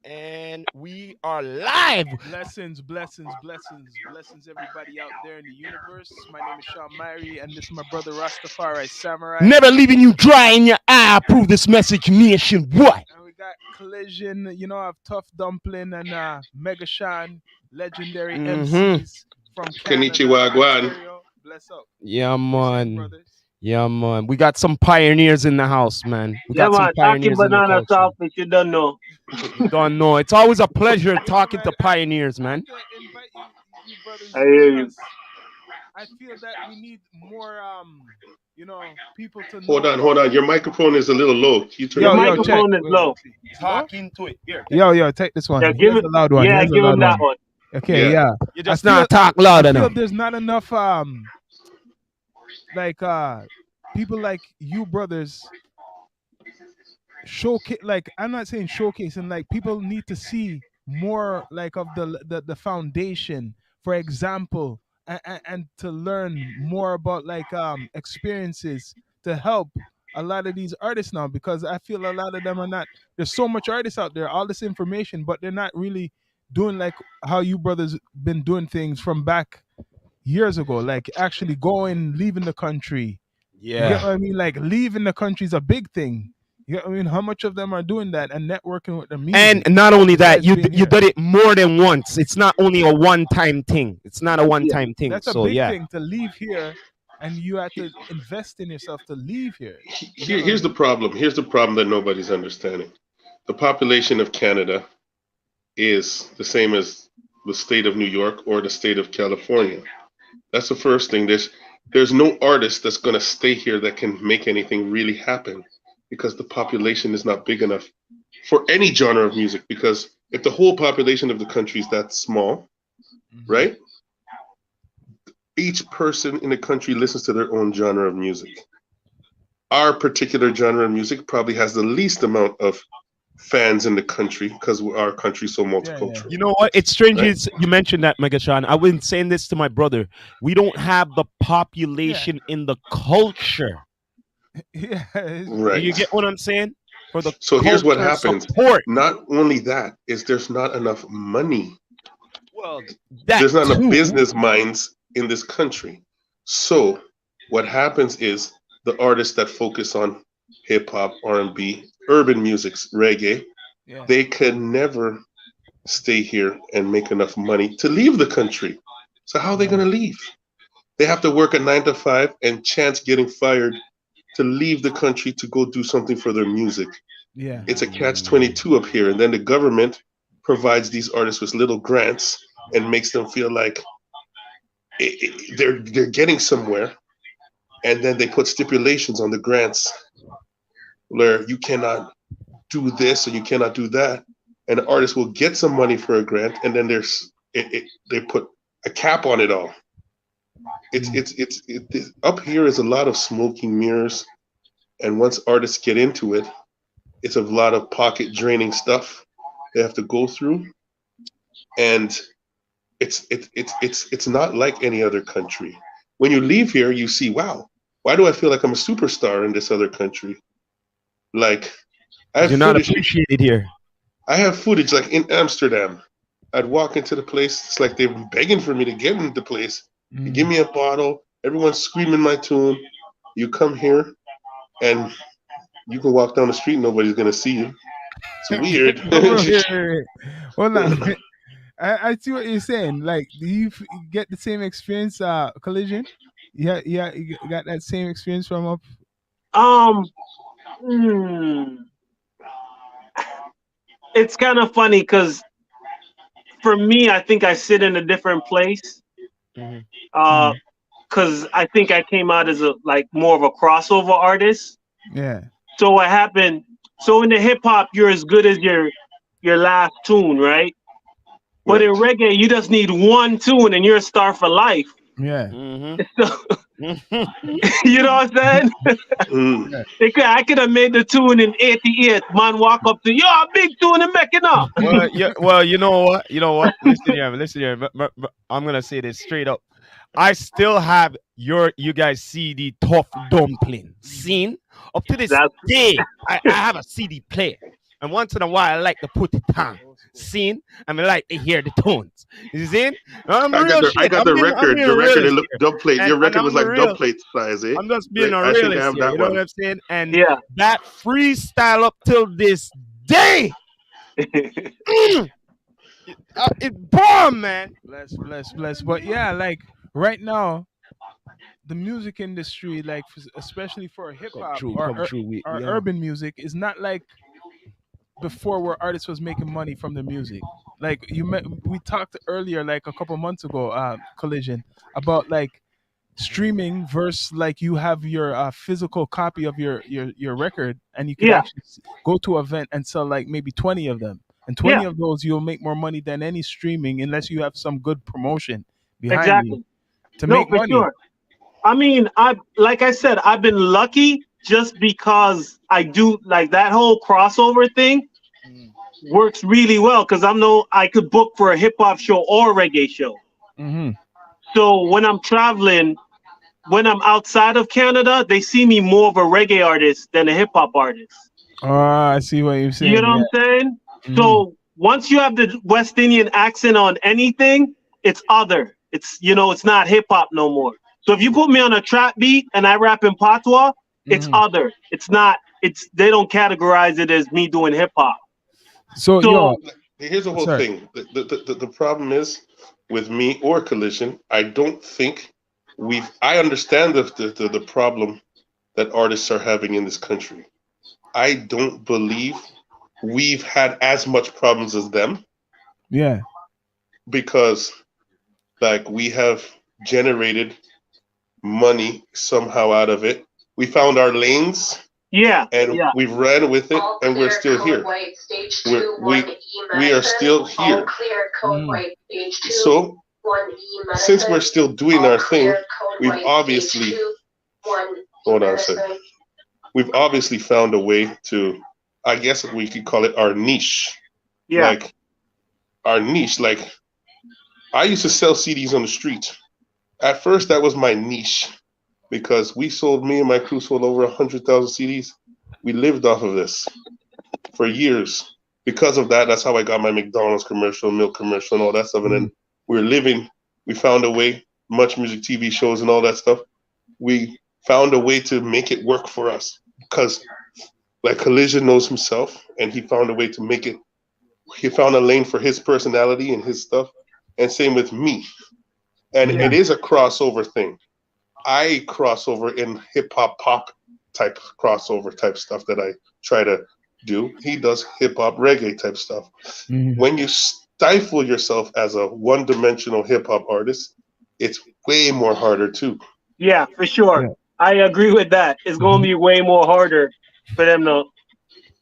And we are live. Blessings, everybody out there in the universe. My name is Sean Myrie, and this is my brother Rastafari Samurai. Never leaving you dry in your eye. Approve this message, nation. What? And we got Collision, I have Tough Dumpling and Mega Sean, legendary MCs from Canada, Konnichiwa, Guan. Ontario. Bless up. Yeah, Blessings, man. brothers. Yeah, man. We got some pioneers in the house, man. We Yeah, got some man. Talking pioneers in the banana culture. south, if you don't know. Don't know. It's always a pleasure talking to pioneers, man. I have to invite you brothers I hear you. because I feel that we need more, people to know. Hold on. Your microphone is a little low. Can you turn Your it Yo, up? check. microphone is Wait, low. let's see. Talk into it. Here. Yo, take this one. Yeah, Here's the loud one. Yeah, Here's the give him loud that one. Okay, Yeah. yeah. You just I feel- not talk loud I feel enough. there's not enough like people like you brothers showcase, like, I'm not saying showcasing, like, people need to see more like of the foundation, for example, and to learn more about like experiences to help a lot of these artists now, because I feel a lot of them are not, there's so much artists out there, all this information, but they're not really doing like how you brothers been doing things from back years ago, like actually going, leaving the country. You get Yeah. what I mean? Like leaving the country is a big thing. You get what I mean? How much of them are doing that and networking with the music? And not only that, besides you being you here? did it more than once. It's not only a one-time thing. It's not a one-time thing. That's a So big yeah. thing to leave here, and you have to invest in yourself to leave here. Here's the problem. Here's the problem that nobody's understanding. The population of Canada is the same as the state of New York or the state of California. That's the first thing. There's no artist that's going to stay here that can make anything really happen because the population is not big enough for any genre of music. Because if the whole population of the country is that small, right? Each person in the country listens to their own genre of music. Our particular genre of music probably has the least amount of fans in the country because our country is so multicultural. You know what? It's strange Right. you mentioned that, Megashawn. I've been saying this to my brother. We don't have the population in the culture. Yeah. Right. You get what I'm saying? For the So here's what culture happens. support. Not only that, is there's not enough money. Well, that There's not too. enough business minds in this country. So what happens is the artists that focus on hip hop, R&B, urban musics, reggae, Yeah. they can never stay here and make enough money to leave the country. So how are they going to leave? They have to work a 9 to 5 and chance getting fired to leave the country to go do something for their music. Yeah. It's a catch-22 up here, and then the government provides these artists with little grants and makes them feel like they're getting somewhere, and then they put stipulations on the grants where you cannot do this or you cannot do that, and the artist will get some money for a grant, and then they put a cap on it all. It's up here is a lot of smoking mirrors, and once artists get into it, it's a lot of pocket draining stuff they have to go through, and it's not like any other country. When you leave here, you see, wow, why do I feel like I'm a superstar in this other country? Like I have You're not footage. appreciated here. I have footage like in Amsterdam. I'd walk into the place, it's like they were begging for me to get into the place. You give me a bottle, everyone's screaming my tune. You come here and you can walk down the street, nobody's gonna see you. It's weird. Hold on. I see what you're saying. Like, do you get the same experience, Collision? Yeah, you got that same experience from up. It's kind of funny because for me, I think I sit in a different place. Because I think I came out as more of a crossover artist. Yeah. So what happened? So in the hip hop, you're as good as your last tune, right? But in reggae, you just need one tune and you're a star for life. Yeah. You know what I'm saying? I could have made the tune in 88. Man, walk up to yo, a big tune and make it up. Well, you know what? Listen here. But I'm gonna say this straight up. I still have you guys CD Tough Dumpling scene up to this day. I have a CD player. and once in a while I like to put it on. Seen? I mean, like to hear the tones. You see? I'm real I shit. got the I'm record. being The a record, it realist looked here, dub plate. Your and record was I'm a like dub real. plate size, eh? I'm just being a I think I realist have here. that You know one. what I'm saying? And Yeah. that freestyle up till this day, mm, it bomb, man. Bless. But yeah, like right now, the music industry, like especially for hip Come hop true, come true. or We are. urban music, is not like before where artists was making money from the music. Like we talked earlier, like a couple months ago, collision about like streaming versus like you have your physical copy of your record and you could Yeah. actually go to an event and sell like maybe 20 of them, and 20 Yeah. of those you'll make more money than any streaming unless you have some good promotion behind you Exactly. to No, make for money. sure. I mean, I like I said, I've been lucky just because I do like that whole crossover thing works really well because I could book for a hip hop show or a reggae show. Mm-hmm. So when I'm traveling, when I'm outside of Canada, they see me more of a reggae artist than a hip hop artist. Oh, I see what you're You saying. know what I'm Yeah. saying? Mm-hmm. So once you have the West Indian accent on anything, it's other. It's not hip hop no more. So if you put me on a trap beat and I rap in patois, it's Mm-hmm. other. It's not. It's they don't categorize it as me doing hip hop. So yo, So Here's the whole sorry. thing. The problem is with me or Collision. I don't think we've. I understand the problem that artists are having in this country. I don't believe we've had as much problems as them Yeah. because like we have generated money somehow out of it. We found our lanes yeah, and yeah, we've ran with it and we're still here. We are still here. Mm-hmm. So since we're still doing our thing, we've obviously hold on a second. We've obviously found a way to, I guess we could call it our niche. yeah, Like our niche. Like I used to sell CDs on the street. At first, that was my niche because me and my crew sold over 100,000 CDs. We lived off of this for years. Because of that, that's how I got my McDonald's commercial, milk commercial, and all that stuff. And then we were living. We found a way. Much music, TV shows, and all that stuff. We found a way to make it work for us because, like Collision knows himself, and he found a way to make it. He found a lane for his personality and his stuff, and same with me. And Mm-hmm. it is a crossover thing. I crossover in hip hop pop type crossover type stuff that I try to do. He does hip hop reggae type stuff. Mm-hmm. When you stifle yourself as a one dimensional hip hop artist, it's way more harder too. yeah, for sure. Yeah. I agree with that. It's gonna Mm-hmm. be way more harder for them to,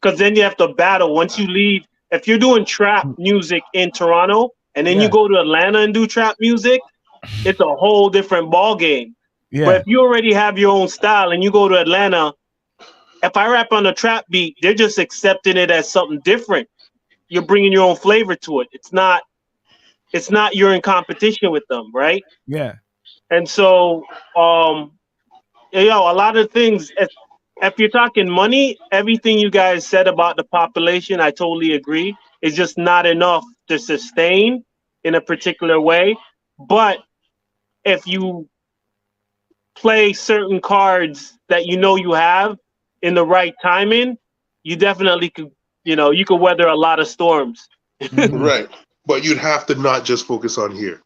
because then you have to battle once you leave. If you're doing trap music in Toronto and then you Yeah. go to Atlanta and do trap music, it's a whole different ball game. But Yeah. if you already have your own style and you go to Atlanta, if I rap on a trap beat, they're just accepting it as something different. You're bringing your own flavor to it. It's not. It's not you're in competition with them, right? Yeah. And so, a lot of things. If you're talking money, everything you guys said about the population, I totally agree. It's just not enough to sustain in a particular way. But if you play certain cards that you know you have in the right timing, you definitely could, you could weather a lot of storms. Mm-hmm. Right. But you'd have to not just focus on here.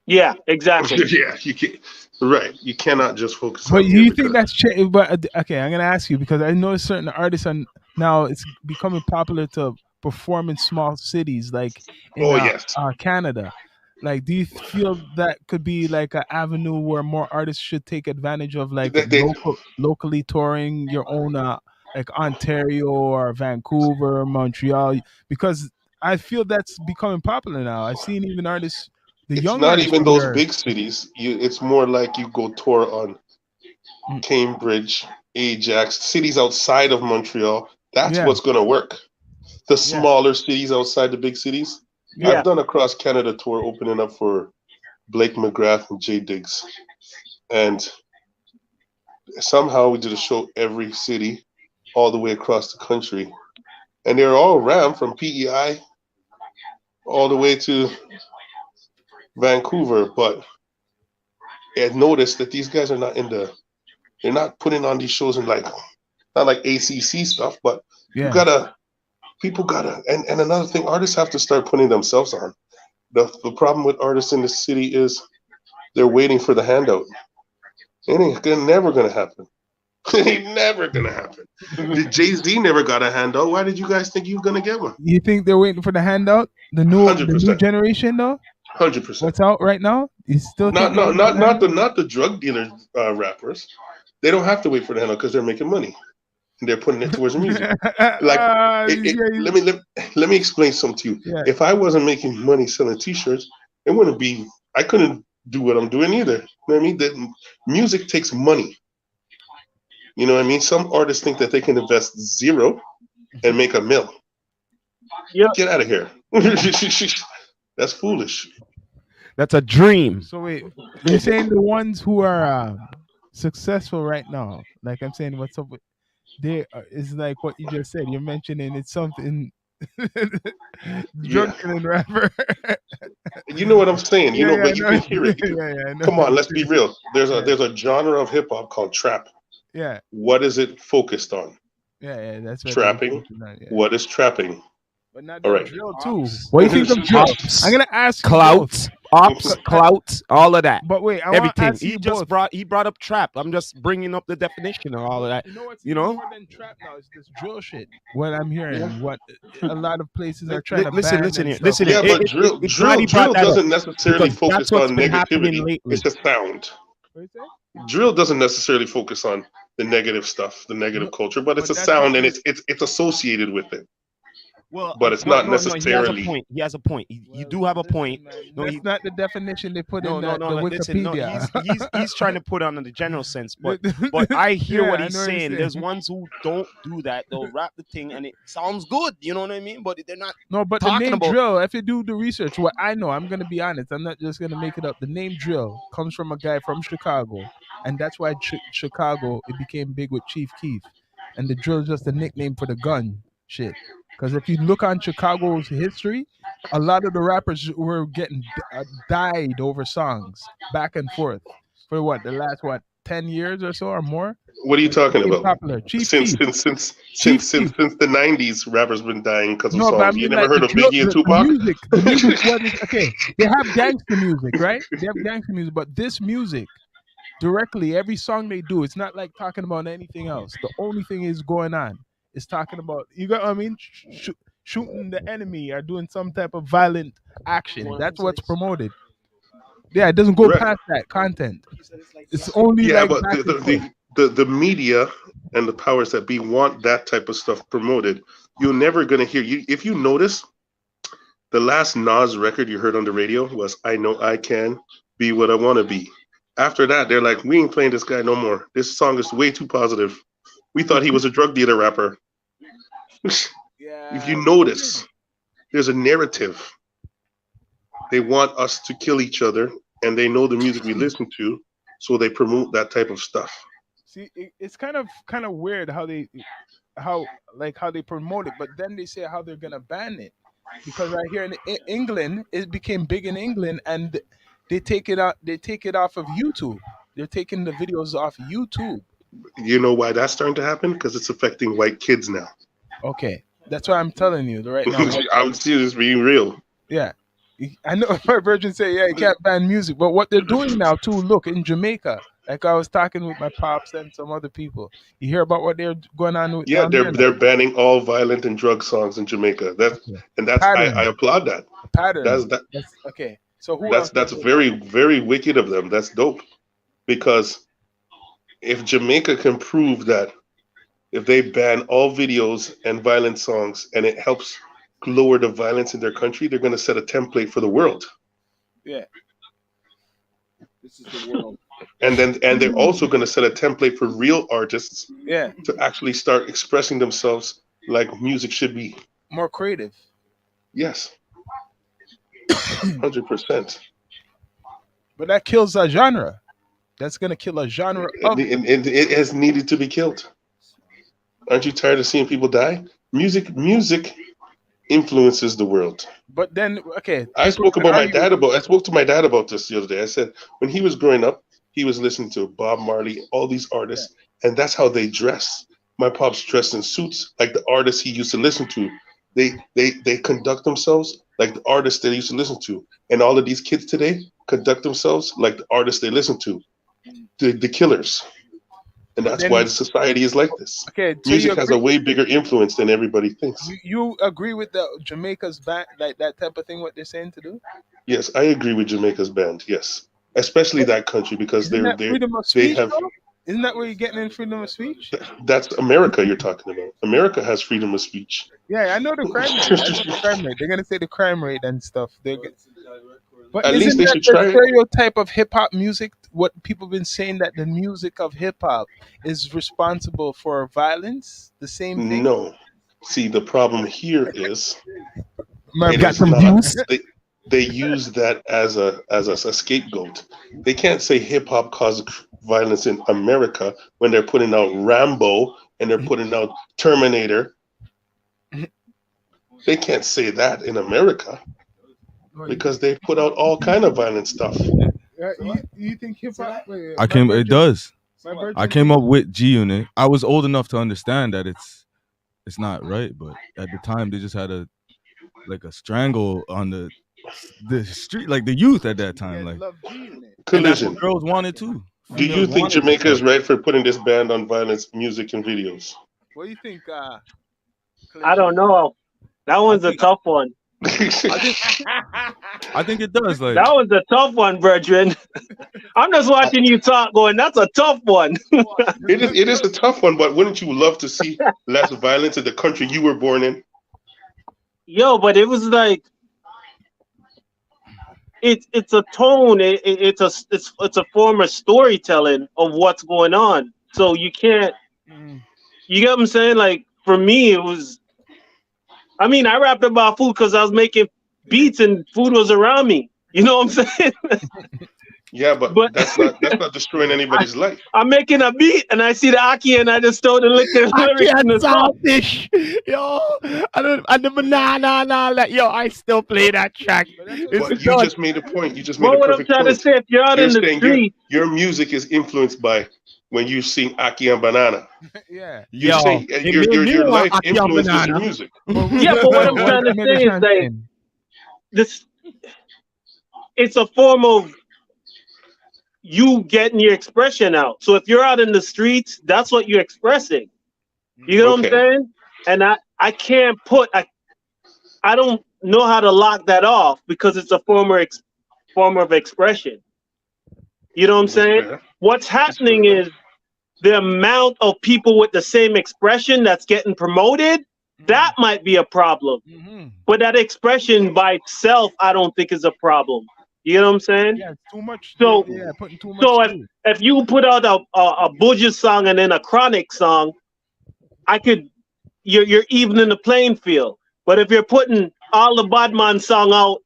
Yeah, exactly. Yeah, you can. Right. You cannot just focus But on do here you think because that's but okay, I'm gonna ask you because I know certain artists are now it's becoming popular to perform in small cities like in oh yes. Canada. Like, do you feel that could be like an avenue where more artists should take advantage of like They locally touring your own like Ontario or Vancouver, Montreal? Because I feel that's becoming popular now. I've seen even artists, the it's young not artists even from those here. big cities. It's more like you go tour on Mm, Cambridge, Ajax, cities outside of Montreal. That's yeah, what's gonna work. The yeah, smaller cities outside the big cities. yeah. I've Yeah, done a cross Canada tour opening up for Blake McGrath and Jay Diggs. And somehow we did a show every city all the way across the country. and they're all around from PEI all the way to Vancouver. But I had noticed that these guys are not in the. They're not putting on these shows in like not like ACC stuff, but you Yeah. gotta people gotta and another thing, artists have to start putting themselves on. The problem with artists in the city is they're waiting for the handout. It ain't never gonna happen. It ain't never gonna happen. Jay-Z never got a handout. Why did you guys think you were gonna get one? You think they're waiting for the handout? The Hundred new percent. generation though? 100%. What's out right now? You still Not think not not not the not the drug dealer rappers. They don't have to wait for the handout because they're making money and they're putting it towards the music. Like let me explain something to you. Yeah. If I wasn't making money selling T-shirts, it wouldn't be. I couldn't do what I'm doing either. You know what I mean? That music takes money. You know what I mean? Some artists think that they can invest zero and make a mill. Yeah. Get out of here. That's foolish. That's a dream. So wait, you're saying the ones who are successful right now, like I'm saying, what's up with they is like what you just said. You're mentioning it's something drug dealing rapper. You know what I'm saying? You know, Yeah, but you no, can hear it. I know. Come on, let's be real. There's a genre of hip hop called trap. Yeah, What is it focused on? yeah, that's what Trapping. Yeah. What is trapping? But not All that right. drill too. What do you think of drill? I'm gonna ask you Clouts, ops, clouts, all of that. But wait, I want to Everything. ask you He just both. brought up trap. I'm just bringing up the definition of all of that. You know what's You know? more than trap now is this drill shit. What I'm hearing, what a lot of places are Li- trying to listen, ban listen and here, stuff. listen Yeah, here. but drill It's glad he brought that up doesn't necessarily because focus that's what's on been happening negativity. lately. It's a sound. What you say? Drill doesn't necessarily focus on the negative stuff, the negative culture, but it's a that's sound and because- it's associated with it. Well, But it's well, not no, He has a necessarily. point. He has a point. You Well, do have a listen, point. man, No, that's he, not the definition they put no, in no, the no. Listen, no. Wikipedia. He's trying to put on the general sense, but I hear Yeah, what I he's know what you're saying. saying. There's ones who don't do that. They'll rap the thing and it sounds good. You know what I mean? But they're not. No, but the talking name about- drill, if you do the research, what I know, I'm going to be honest, I'm not just going to make it up. The name drill comes from a guy from Chicago, and that's why Chicago, it became big with Chief Keef. And the drill is just a nickname for the gun shit. Because if you look on Chicago's history, a lot of the rappers were getting died over songs back and forth for the last 10 years or so or more. What are you talking Became about? popular. Chief Since Keef. since Chief since since the '90s, rappers been dying because of No, but I songs. mean, You never like heard the of Biggie and the Tupac? music. The music, what is okay? They have gangster music, right? They have gangster music, but this music directly, every song they do, it's not like talking about anything else. The only thing is going on is talking about you got what I mean, shooting the enemy or doing some type of violent action. That's what's promoted. Yeah, it doesn't go Right. past that content. It's only Yeah, like but back and forth. the media and the powers that be want that type of stuff promoted. You're never gonna hear you if you notice. The last Nas record you heard on the radio was "I Know I Can Be What I Want to Be." After that, they're like, "We ain't playing this guy no more. This song is way too positive. We thought he was a drug dealer rapper." If you notice, there's a narrative. They want us to kill each other, and they know the music we listen to, so they promote that type of stuff. See, it's kind of weird how they promote it, but then they say how they're gonna ban it because I hear in England it became big in England and they take it out. They take it off of YouTube. They're taking the videos off YouTube. You know why that's starting to happen? Because it's affecting white kids now. Okay, that's why I'm telling you right now. I'm serious, being real. Yeah. I know my virgin say, yeah, you can't ban music, but what they're doing now too, look, in Jamaica, like I was talking with my pops and some other people, you hear about what they're going on with Yeah, down there now? they're banning all violent and drug songs in Jamaica. That's Pattern. I applaud that. Pattern. That's okay. So who else? that's very very wicked of them. That's dope. Because if Jamaica can prove that if they ban all videos and violent songs and it helps lower the violence in their country, they're going to set a template for the world. Yeah. This is the world. And they're also going to set a template for real artists Yeah. to actually start expressing themselves like music should be. More creative. Yes. 100%. But that kills a genre. That's going to kill a genre. It has needed to be killed. Aren't you tired of seeing people die? Music influences the world. But then, okay, people can argue. I spoke to my dad about this the other day. I said when he was growing up, he was listening to Bob Marley, all these artists, and that's how they dress. My pops dressed in suits like the artists he used to listen to. They conduct themselves like the artists they used to listen to. And all of these kids today conduct themselves like the artists they listen to. The killers. And But that's why then, the society is like this. okay, so you Music has a agree? way bigger influence than everybody thinks. You agree with the Jamaica's ban, like that type of thing? What they're saying to do? Yes, I agree with Jamaica's band. Yes, especially that country because Isn't that freedom of they speech, have though? Isn't that where you're getting in freedom of speech? that's America you're talking about. America has freedom of speech. Yeah, I know the crime rate. I know the crime rate. They're gonna say the crime rate and stuff. But At least isn't they that should the try it. stereotype of hip hop music? What people been saying that the music of hip hop is responsible for violence? The same thing. No. See, the problem here is Merv it got is some not. views. They use that as a scapegoat. They can't say hip hop caused violence in America when they're putting out Rambo and they're putting out Terminator. They can't say that in America because they put out all kind of violent stuff. You think hip hop? I came. It does. My virgin I came up with G Unit. I was old enough to understand that it's not right, but at the time they just had a strangle on the street, like the youth at that time, like, love G Unit. and that's Collision. what girls wanted too. Do you Females think wanted Jamaica is stuff. right for putting this ban on violence music and videos? What do you think? I don't know. That one's a tough one. I think it does. Like, That was a tough one, brethren. I'm just watching you talk, going, that's a tough one. It is a tough one, but wouldn't you love to see less violence in the country you were born in? Yo, but it was like it's a tone. It's a form of storytelling of what's going on. So you can't. You get what I'm saying? Like for me, it was. I mean, I rapped about food because I was making beats and food was around me. You know what I'm saying? Yeah, but But- that's not destroying anybody's life. I'm making a beat and I see the Aki and I just throw the lyrics in the song. Saltish, yo, and the banana and all that. Yo, I still play that track. It's But you done. just made a point. You just made But a what I'm perfect trying to point. say, if you're out You're in the saying street, your music is influenced by when you sing Aki and Banana. Yeah. You Yo, say it your made me your want life Aki and influences your Banana. music. yeah, but what I'm trying to say is like this. It's a form of you getting your expression out. So if you're out in the streets, that's what you're expressing. You know what I'm Okay. saying? And I can't put I don't know how to lock that off because it's a form of expression. You know what I'm saying? Fair. What's happening fair. is the amount of people with the same expression that's getting promoted, that might be a problem. But that expression by itself, I don't think is a problem. You know what I'm saying? Yeah, it's too much. So- yeah, putting too much. So to it. if you put out a Buja song and then a Chronic song, you're evening the playing field. But if you're putting all the Badman song out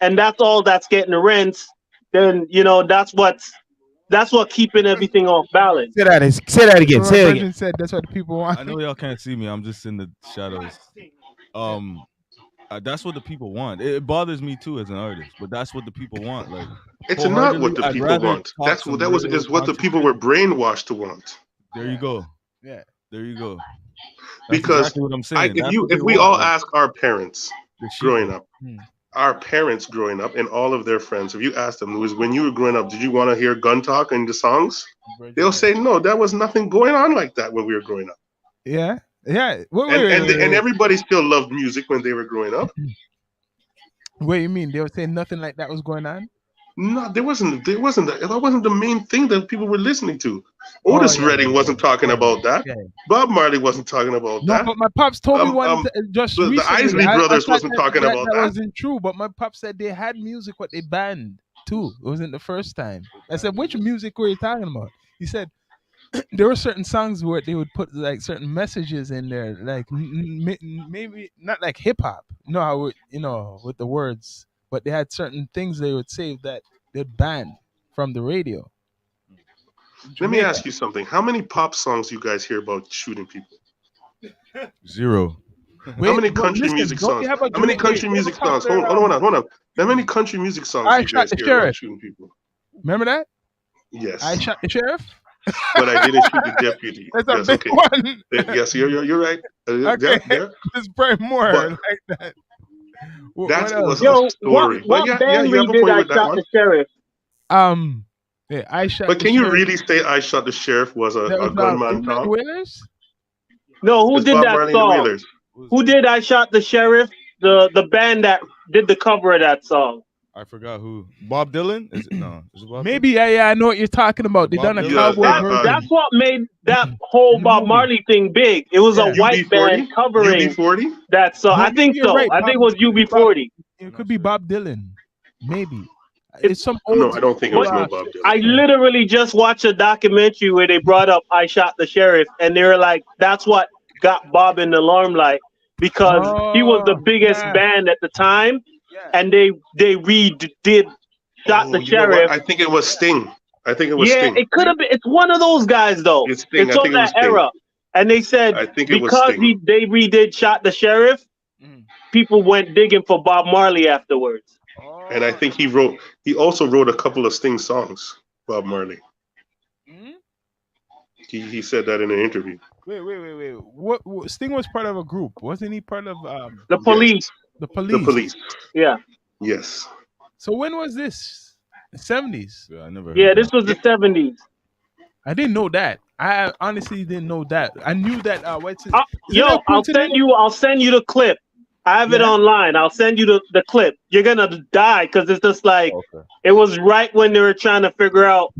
and that's all that's getting the rents, then that's what keeping everything off balance. Say that again. So Say my it again. virgin said that's what the people want. I know y'all can't see me. I'm just in the shadows. That's what the people want. It bothers me too as an artist, but that's what the people want. Like, It's not what the I'd people rather want. talk That's some what that was real is what the people were brainwashed to want. there you go. Yeah. There you go. That's Because exactly what I'm saying. That's what if they we want, all like, ask our parents the sheep. growing up, Hmm. our parents growing up, and all of their friends, if you ask them, Louis, when you were growing up, did you want to hear gun talk in the songs? They'll say no. There was nothing going on like that when we were growing up. Yeah. Yeah. Wait, And everybody still loved music when they were growing up. what do you mean? They were saying nothing like that was going on? No, that wasn't the main thing that people were listening to. Otis yeah, Redding wasn't talking about that. Yeah. Bob Marley wasn't talking about No, that. but my pops told me just the recently. Isley I Brothers thought wasn't talking about that. that. Wasn't true, but my pops said they had music what they banned too. It wasn't the first time. I said, which music were you talking about? He said there were certain songs where they would put like certain messages in there, like maybe not like hip hop. No, how with the words, but they had certain things they would say that they'd ban from the radio. Let me ask you something. How many pop songs you guys hear about shooting people? 0. How many but country listen, music don't you songs? have a How many great? country They have a music songs? popular, Hold on. How many country music songs I do you shot guys the hear about sheriff. shooting people? Remember that? Yes, I shot the sheriff. but I didn't shoot the deputy. That's a Yes, big okay. one. Yes, you're right. Okay, Yeah. there's probably more But like that. What that else? was a Yo, story. But what yeah, band you have a redid point I with that Shot one. the Sheriff? Yeah, I shot But the can you sheriff. really say I shot the sheriff was That a was gunman isn't that the song? Wailers? No, who It's did Bob that Marley and the song? Wailers. Who did I Shot the Sheriff? The band that did the cover of that song. I forgot who. Bob Dylan? Is it no? Is it Bob Maybe yeah, I know what you're talking about. They Bob done a Dylan? Yeah, cowboy That's version what made that whole in the Bob movie. Marley thing big. It was a Yeah. white band UB40? covering UB40? that song. No, I maybe think you're so. right. I think it was It could be Bob. UB40. It could be Bob Dylan. Maybe It, it's some No, old I don't think it school. was no Bob Dylan. I literally just watched a documentary where they brought up I Shot the Sheriff, and they were like, "That's what got Bob in the limelight because he was the biggest Yeah, band at the time, yeah. and they redid Shot Oh, the you know what? Sheriff." I think it was Sting. I think it was Yeah, Sting. it could have been. It's one of those guys though. It's Sting. It's I of think it was that Sting. era, and they said I think it was because Sting. they redid Shot the Sheriff, Mhm. people went digging for Bob Marley afterwards. And I think he also wrote a couple of Sting songs, Bob Marley. Mhm. He said that in an interview. Wait. What? Sting was part of a group, wasn't he? Part of The Police. the The police. Police. Yeah, Yes. So when was this? The 70s. Yeah, I never heard yeah. that. This was the 70s. I didn't know that. I honestly didn't know that. I knew that. What's it? Yo, I'll send you the clip. I have it Yeah. online. I'll send you the clip. You're gonna die because it's just like Okay. it was right when they were trying to figure out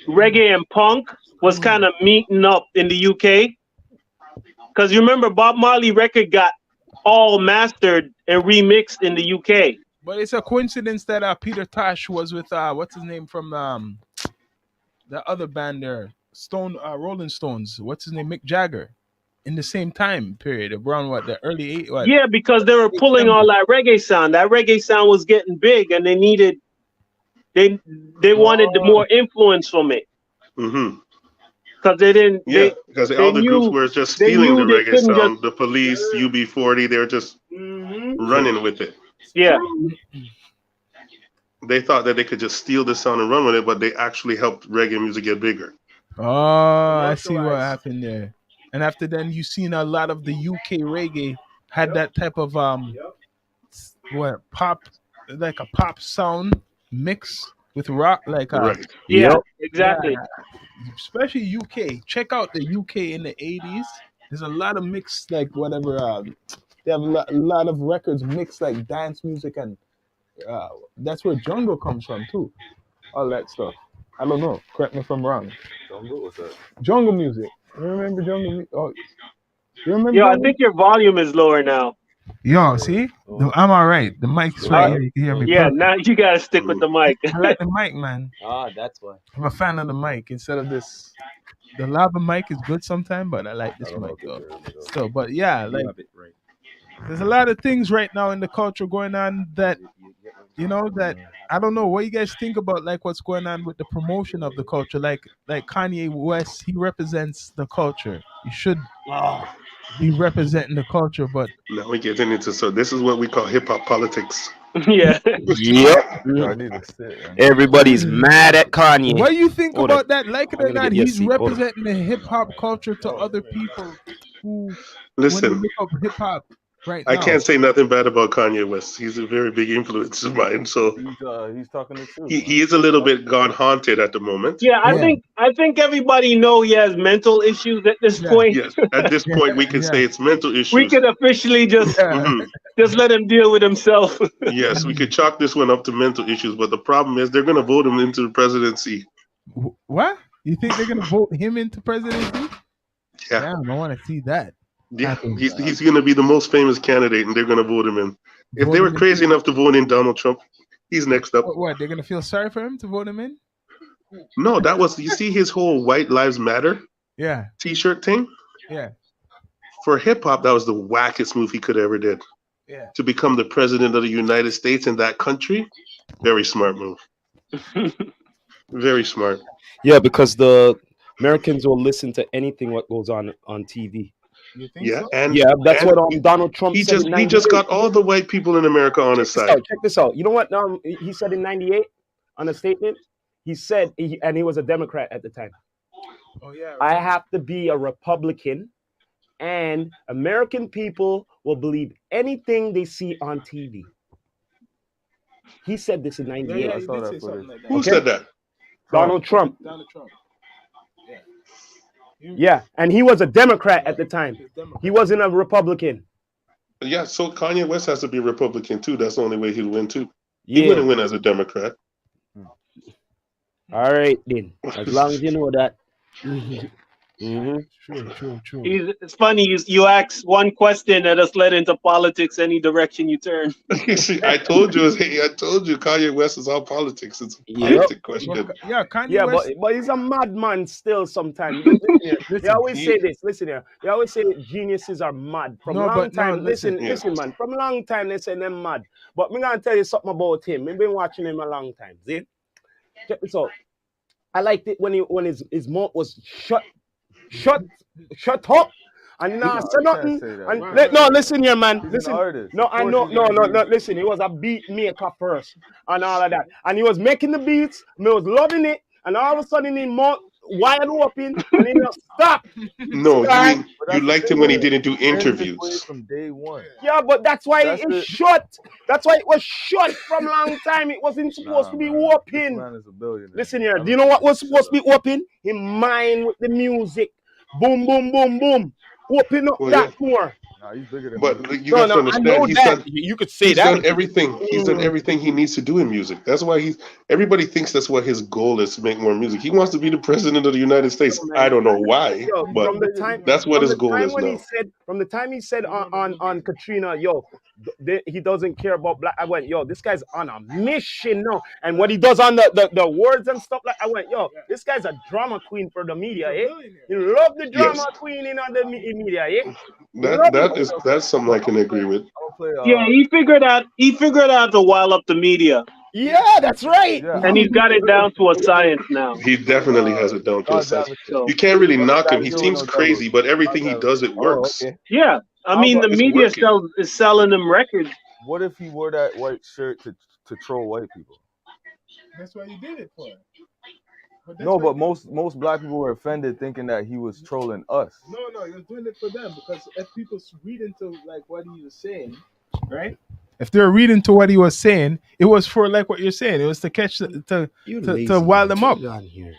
reggae and punk was kind of meeting up in the UK. Because you remember Bob Marley record got all mastered and remixed in the UK. But it's a coincidence that Peter Tosh was with what's his name from the other band there, Rolling Stones. What's his name? Mick Jagger. In the same time period, around what the early eight. What? Yeah, because they were pulling all that reggae sound. That reggae sound was getting big, and they wanted more influence from it. Mm-hmm. Because they didn't. Yeah, because all the groups were just stealing the reggae sound. The Police, UB40, they were just running with it. Yeah. They thought that they could just steal the sound and run with it, but they actually helped reggae music get bigger. Oh, I see what happened there. And after then, you seen a lot of the UK reggae had that type of what pop, like a pop sound mix with rock, like Right. Yeah, exactly. yeah, especially UK. Check out the UK in the 80s. There's a lot of mixed, like whatever. They have a lot of records mixed like dance music, and that's where jungle comes from too. All that stuff. I don't know. Correct me if I'm wrong. Jungle? What's that? Jungle music. You remember jungle music? Oh, you remember? Yo, I jungle? think your volume is lower now. Yo, see? I'm all right. The mic's right here. You can hear me. Yeah, perfect. now you gotta stick with the mic. I like the mic, man. Ah, that's why. I'm a fan of the mic instead of this. The lava mic is good sometimes, but I like this mic though. Still, but yeah, like there's a lot of things right now in the culture going on that that I don't know what you guys think about, like what's going on with the promotion of the culture. Like Kanye West, he represents the culture. He should be representing the culture, but Now we're getting into, so this is what we call hip hop politics. Yeah. Yep. I need to sit. Everybody's mad at Kanye. what do you think Hold about that? Like it I'm or gonna not, get you a he's seat. Hold on. representing the hip hop culture to other people who when they Listen, look up hip hop right I now. can't say nothing bad about Kanye West. He's a very big influence of mine. So He's talking the truth. he is a little bit gone haunted at the moment. Yeah, Yeah. I think everybody know he has mental issues at this Yeah. point. Yes, at this point we can say it's mental issues. We could officially just Mhm. just let him deal with himself. Yes, we could chalk this one up to mental issues, but the problem is they're going to vote him into the presidency. What? You think they're gonna vote him into presidency? Yeah, Damn, I want to see that. yeah, he's going to be the most famous candidate, and they're going to vote him in. If they were crazy enough to vote in Donald Trump, he's next up. What? They're gonna feel sorry for him to vote him in? No, that was, you see his whole White Lives Matter Yeah, T-shirt thing. yeah, For hip hop, that was the wackest move he could ever did. yeah. To become the president of the United States in that country, very smart move. Very smart. Yeah, because the Americans will listen to anything what goes on TV. You think Yeah, so? Yeah, that's and what Donald Trump said in he just 98. got all the white people in America on his side. Check this out. You know what he said in 98 on a statement? He said, and he was a Democrat at the time, Oh yeah. I have to be a Republican, and American people will believe anything they see on TV. He said this in Yeah, 98. yeah, I he saw did that say footage. something like that. Who Okay. said that? Donald Trump. Donald Trump. Yeah. Yeah, and he was a Democrat at the time. He's Democrat. He wasn't a Republican. Yeah, so Kanye West has to be a Republican too. That's the only way he'll win too. He Yeah. wouldn't win as a Democrat. All right, then. As long as you know that. True. It's funny you ask one question that has led into politics any direction you turn. See, I told you Kanye West is all politics. It's a Yep. politic question. Well, yeah, Kanye Yeah, West. but he's a madman still sometimes. Listen here. They always he- say this. Listen here. They always say that geniuses are mad. From No, long but no, time, listen. Yeah. listen, man. From long time, they say them mad. But me gonna tell you something about him. I've been watching him a long time. See? Check this out. I liked it when his mouth was shut up, and he not say nothing. say that. And no, listen here, man. He's Listen. an artist. No, Of I course know. he's No. gonna be- Listen, he was a beat maker first, and all of that, and he was making the beats. And he was loving it, and all of a sudden he mouth wide open, and he just stop. No, Right. you liked him when he didn't do interviews. From day one. Yeah, but that's why That's it's the- shut. That's why it was shut from long time. It wasn't supposed to be man. This open. man is a billionaire. Listen here. Do you know what was supposed to be open? His mind with the music. Boom, boom, boom, boom. Open up Well, that more. Nah, he's bigger than But me. you have to I understand, know he's that. done You could say he's that. done everything. He's done everything he needs to do in music. That's why everybody thinks that's what his goal is, to make more music. He wants to be the president of the United States. I don't know why, Yo, but from the time, that's what from his the goal time is when now. he said, from the time he said on Katrina, yo, he doesn't care about black. I went, yo, this guy's on a mission now. And what he does on the words and stuff, like I went, yo, this guy's a drama queen for the media, eh? He love the drama Yes. queen in the media, eh? That's something I can agree with. I'll play, Yeah, he figured out to wile up the media, Yeah, that's right. Yeah. and he's got it down to a science now. He definitely has it down to a God's science. advocate. So You can't really knock him. He God's seems advocate. crazy, but everything he does, it works. Oh, okay. yeah, I mean the It's media working. is selling them records. What if he wore that white shirt to troll white people? That's why you did it for. No, but most black people were offended thinking that he was trolling us. No, you're doing it for them because if people read into like what he was saying, right? If they're reading to what he was saying, it was for like what you're saying. It was to catch to wild them up. It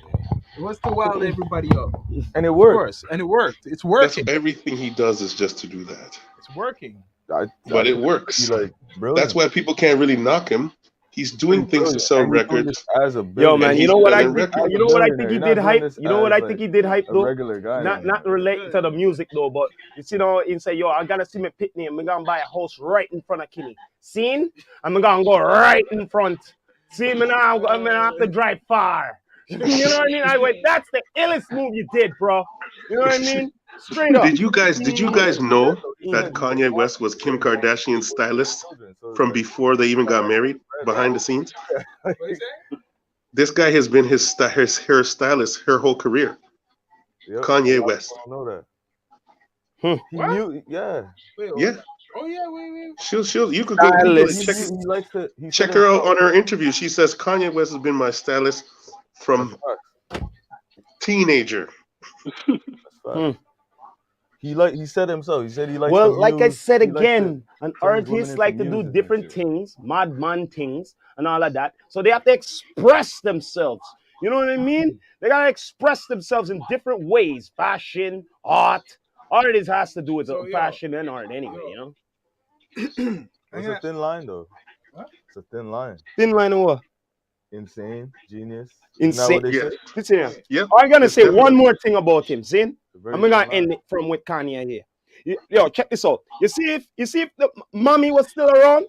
was to wild everybody up. And it Of worked. course, and it worked. It's That's working. everything he does is just to do that. It's working. But it works. He's like, brilliant. That's why people can't really knock him. He's doing things to sell And he's doing records. this as a Yo, billionaire. man, And you he's know what I selling think? records. You know what I think You're he not did doing hype? this You know what I as, think like, he did hype a though? regular guy. Not relate to the music though, but you see, he say, yo, I gotta see my pitney. I'm gonna buy a house right in front of Kenny. Seen? I'm gonna go right in front. See, I'm gonna have to drive far. You know what I mean? I went, that's the illest move you did, bro. You know what I mean? Straight up. Did you guys know that Kanye West was Kim Kardashian's stylist from before they even got married, behind the scenes? What is that? This guy has been her stylist her whole career. Yep. Kanye West. I don't know that. He What? knew, yeah. Wait, Yeah. Oh yeah, wait. She'll you could go Google it, Stylist. check He likes to. He check said her himself, out on her interview. She says Kanye West has been my stylist from teenager. That's fact. He said himself. He said he likes. Well, to like I use- said he likes to again, an turn women artist into like to do muses and different shit. things, madman things, and all of that. So they have to express themselves. You know what I mean? They gotta express themselves in different ways: fashion, art. All of this has to do with So, yo, fashion and art, anyway. You know, It's a thin line, though. What? It's a thin line. thin line of what? Insane, genius. Isn't that Insane. what they Yeah. say? Listen here. Yep. I'm gonna It's say one definitely- more thing about him, Zin. It's a very I'm gonna thin line. end it from with Kanye here. Yo, check this out. You see if the mommy was still around,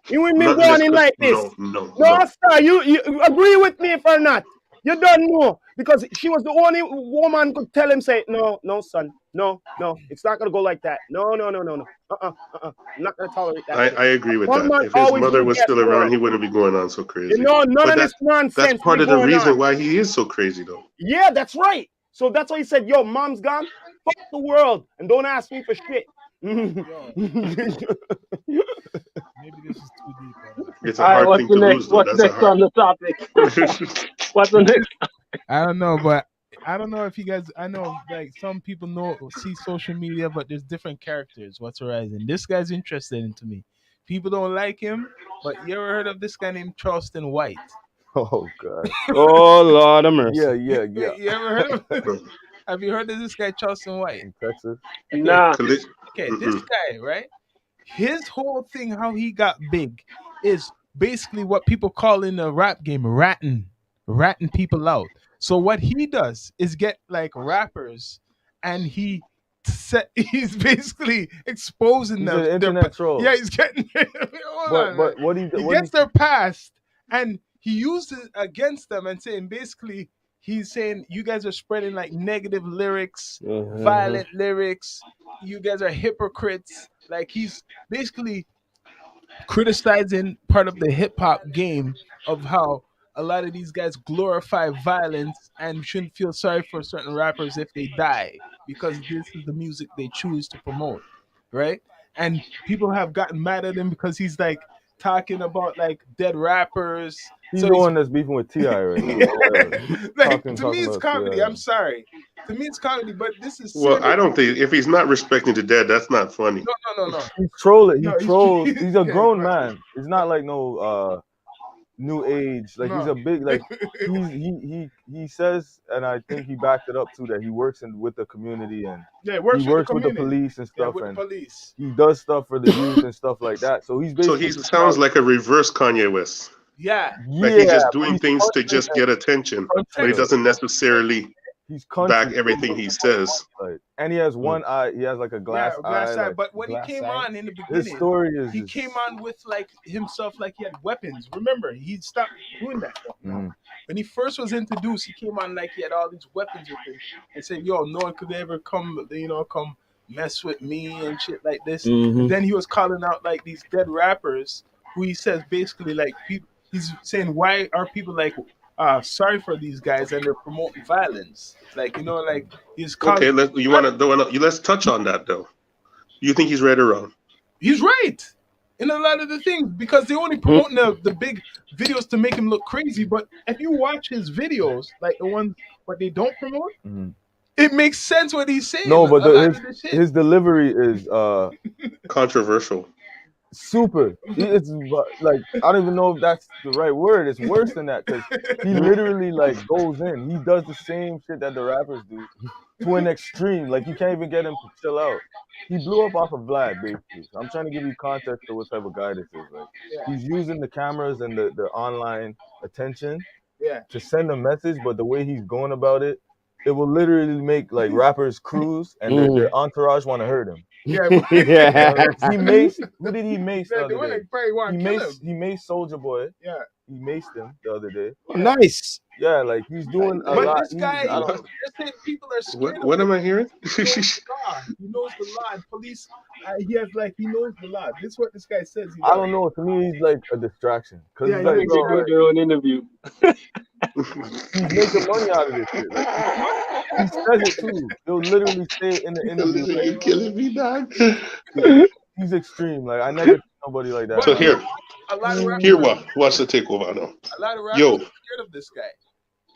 you wouldn't be Not warning unless- like this. No. No, sir, you agree with me if or not? You don't know because she was the only woman could tell him, say, no, son, no, it's not gonna go like that. No. I'm not gonna tolerate that. I agree with One that. man If his always mother will was get still around, one. he wouldn't be going on so crazy. You know, none But of this nonsense. That's part be of the going reason on. why he is so crazy, though. Yeah, that's right. So that's why he said, yo, mom's gone. Fuck the world and don't ask me for shit. Yo, maybe this is too deep, but It's a All right, hard what's thing the to next? lose, though. What's That's a next on hard. the topic? What's the next? I don't know. But I don't know if you guys. I know like some people know see social media, but there's different characters. What's arising? This guy's interested into me. People don't like him, but you ever heard of this guy named Charleston White? Oh God. Oh Lord of mercy. Yeah. Wait, you ever heard of? Have you heard of this guy Charleston White? In Texas. Okay, Nah. okay, this guy, right? His whole thing, how he got big, is basically what people call in the rap game ratting people out. So what he does is get like rappers, and he's basically exposing He's them. an internet troll. Yeah, he's getting. Hold on, But man. what He gets their past, and he uses it against them and saying basically. He's saying you guys are spreading like negative lyrics, violent lyrics. You guys are hypocrites. Like he's basically criticizing part of the hip hop game of how a lot of these guys glorify violence and shouldn't feel sorry for certain rappers if they die because this is the music they choose to promote, right? And people have gotten mad at him because he's like talking about like dead rappers. He's So the he's one that's beefing with Ti right now. like Talking to me it's about comedy. T.I. I'm sorry. To me it's comedy, but this is Well, serious. I don't think if he's not respecting the dead, that's not funny. No. He's trolling. He No, he's- trolls. He's a okay, grown but- man. He's not like no new age. Like he's No. a big like he says, and I think he backed it up too, that he works with the community and Yeah, it works he works with with the the community. police and Yeah, stuff, with and the police. he does stuff for the youth and stuff like that. So he's So basically he sounds like a reverse Kanye West. Yeah. Like he's just but doing he's things to country just get attention, but he country. doesn't necessarily He's country. back everything he says. Like, and he has one eye. He has like a glass glass eye. eye. Like, But when he glass came eye. on in the his beginning, story is he just- came on with like himself like he had weapons. Remember, he stopped doing that stuff now. Mhm. When he first was introduced, he came on like he had all these weapons with him and said, "Yo, no one could ever come mess with me and shit like this." Mhm. And then he was calling out like these dead rappers who he says basically like he's saying, "Why are people like sorry for these guys and they're promoting violence?" Like like he's calling. Okay, let's touch on that though. You think he's right or wrong? He's right in a lot of the things because they're only promoting the big videos to make him look crazy. But if you watch his videos, like the ones what they don't promote, Mhm. it makes sense what he's saying. No, but A lot of the shit. his delivery is Controversial. super. It's like I don't even know if that's the right word. It's worse than that because he literally like goes in. He does the same shit that the rappers do to an extreme. Like you can't even get him to chill out. He blew up off of Vlad basically. I'm trying to give you context to what type of guy this is. Like he's using the cameras and the online attention Yeah. to send a message, but the way he's going about it, it will literally make like rappers cruise and their entourage want to hurt him. Yeah. Yeah. He maced. Who did he mace the The other one day? that probably want He to kill him. maced Soldier Boy. Yeah. He maced him the other day. Nice. Yeah, like he's doing a But lot. this guy, I don't- they're saying people are scared of What him. am I hearing? He knows the law. And police, he knows the law. This is what this guy says. I don't know. To me, he's like a distraction. Cause Yeah, it's he like, makes bro, a like, Their own interview. he's making money out of this shit. Like, he says it too. He'll literally say it in the interview. Listen, you killing me, dog. He's extreme. Like I never seen nobody like that. So here, A lot of rappers, here what? Watch the takeover now. a lot of rappers Yo. are scared of this guy.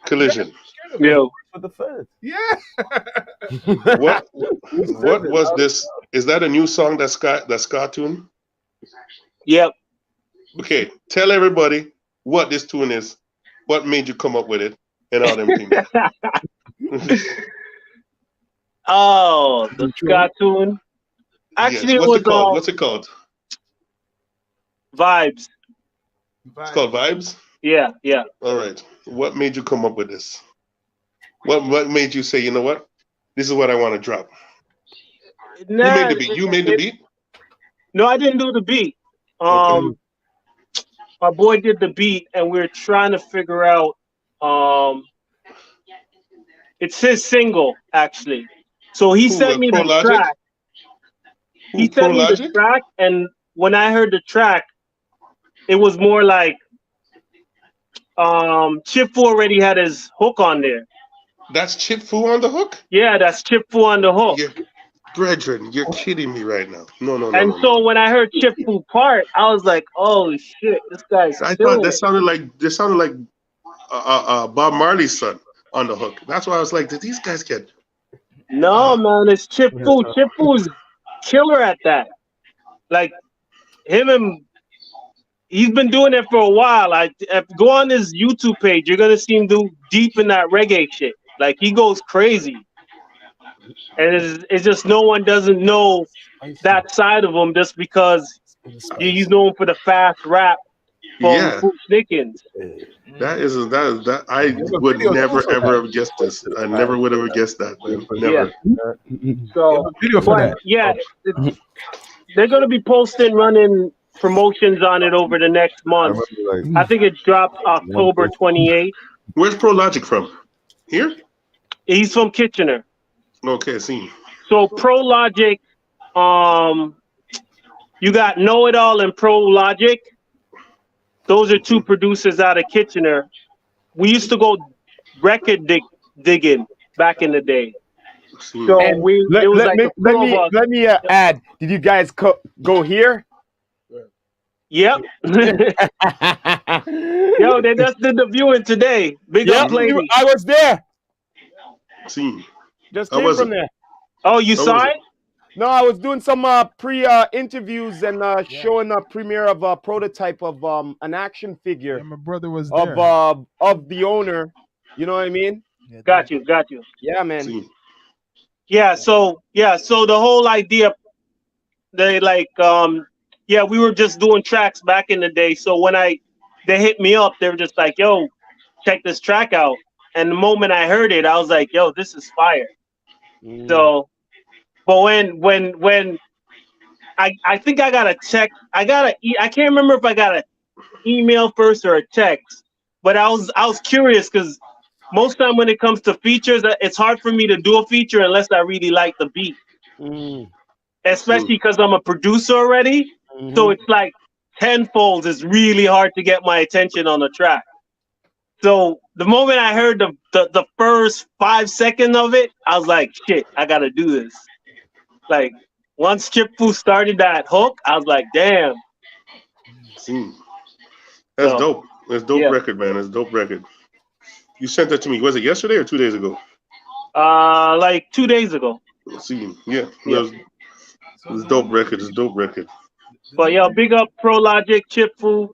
Collision. Scared of him. Yo, With the feds. Yeah. What was this? Is that a new song that Scott tuned? yep. Okay, tell everybody what this tune is. What made you come up with it and all them things. Oh, the Scott tune. Actually, Yes. it was What's it called? Vibes. It's called Vibes. Yeah. All right. What made you come up with this? What made you say, you know what? This is what I want to drop. Who made the beat? You made the beat? No, I didn't do the beat. My boy did the beat, and we're trying to figure out. It's his single, actually. So he sent me the Pro-Logic? track. He sent me the Pro-Logic? track, and when I heard the track, it was more like Chip already had his hook on there. That's Chip Fu on the hook? Yeah, that's Chip Fu on the hook. Yeah. Brethren, you're kidding me right now. No, no, no, And no, no. so when I heard Chip Fu part, I was like, "Oh shit, this guy's I thought killing that it." sounded like Bob Marley's son on the hook. That's why I was like, did these guys get? No, man, it's Chip Fu. Chip Fu's killer at that. Like him and he's been doing it for a while. If go on his YouTube page, you're gonna see him do deep in that reggae shit. Like he goes crazy, and it's just no one doesn't know that side of him just because he's known for the fast rap from Yeah, Foosh Dickens. that I would never ever have guessed this. I never would have guessed that, man. Never. So, Video for but that. yeah, they're gonna be running promotions on it over the next month. I think it drops October 28th. Where's Pro Logic from? Here? He's from Kitchener. Okay, see. So Pro Logic, you got Know It All and Pro Logic. Those are two producers out of Kitchener. We used to go record digging back in the day. So And it was like the two of us. let me add. Did you guys go here? Yep. Yo, they just did the viewing today. Big up, lady. I was there. See. Just How came was from it? there. Oh, you How saw was it? No, I was doing some pre-interviews and showing a premiere of a prototype of an action figure Yeah, my brother was there. of the owner. You know what I mean? Yeah, Got you. Yeah, man. See. Yeah, so the whole idea, they we were just doing tracks back in the day. So when they hit me up, they were just like, "Yo, check this track out." And the moment I heard it, I was like, "Yo, this is fire." So, but when I think I got a text, I can't remember if I got an email first or a text, but I was curious because most time when it comes to features, it's hard for me to do a feature unless I really like the beat. Especially because I'm a producer already. So it's like tenfold is really hard to get my attention on a track. So the moment I heard the first 5 seconds of it, I was like, shit, I gotta do this. Like once Chip Fu started that hook, I was like, damn. See. That's So, dope. That's dope yeah. record, man. That's dope record. You sent that to me. Was it yesterday or 2 days ago? Like 2 days ago. See. Yeah. It's dope record. It's dope record. But yo, big up Pro Logic, Chip Fu.